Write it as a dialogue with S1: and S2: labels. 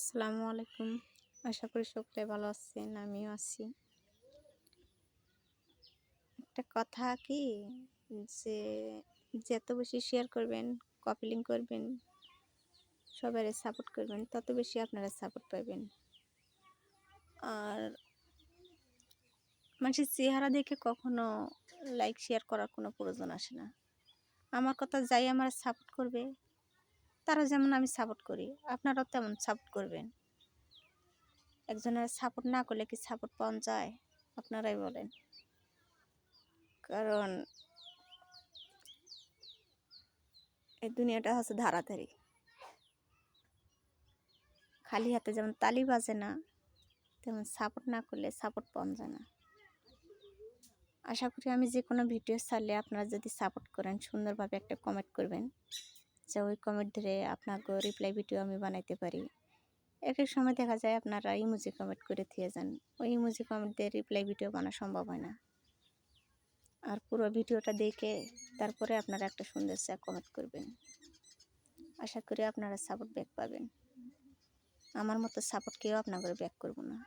S1: আসসালামু আলাইকুম। আশা করি সকলে ভালো আছেন, আমিও আছি। একটা কথা কি যে যত বেশি শেয়ার করবেন, কপি লিঙ্ক করবেন, সবাইরে সাপোর্ট করবেন, তত বেশি আপনারা সাপোর্ট পাবেন। আর মানুষের চেহারা দেখে কখনো লাইক শেয়ার করার কোনো প্রয়োজন আসে না। আমার কথা যাই আমার সাপোর্ট করবে, তারা যেমন আমি সাপোর্ট করি, আপনারাও তেমন সাপোর্ট করবেন। একজনের সাপোর্ট না করলে কি সাপোর্ট পাওয়া যায়? আপনারাই বলেন। কারণ এই দুনিয়াটা হচ্ছে ধারাধারি। খালি হাতে যেমন তালি বাজে না, তেমন সাপোর্ট না করলে সাপোর্ট পাওয়া যায় না। আশা করি আমি যে কোনো ভিডিও ছাড়লে আপনারা যদি সাপোর্ট করেন, সুন্দরভাবে একটা কমেন্ট করবেন, যে ওই কমেন্ট ধরে আপনাকে রিপ্লাই ভিডিও আমি বানাইতে পারি। এক এক সময় দেখা যায় আপনারা ইমোজি কমেন্ট করে দিয়ে যান, ওই ইমোজি কমেন্ট দিয়ে রিপ্লাই ভিডিও বানানো সম্ভব হয় না। আর পুরো ভিডিওটা দেখে তারপরে আপনারা একটা সুন্দর চা কমেন্ট করবেন। আশা করি আপনারা সাপোর্ট ব্যাক পাবেন। আমার মতো সাপোর্ট কেউ আপনাদের ব্যাক করবো না।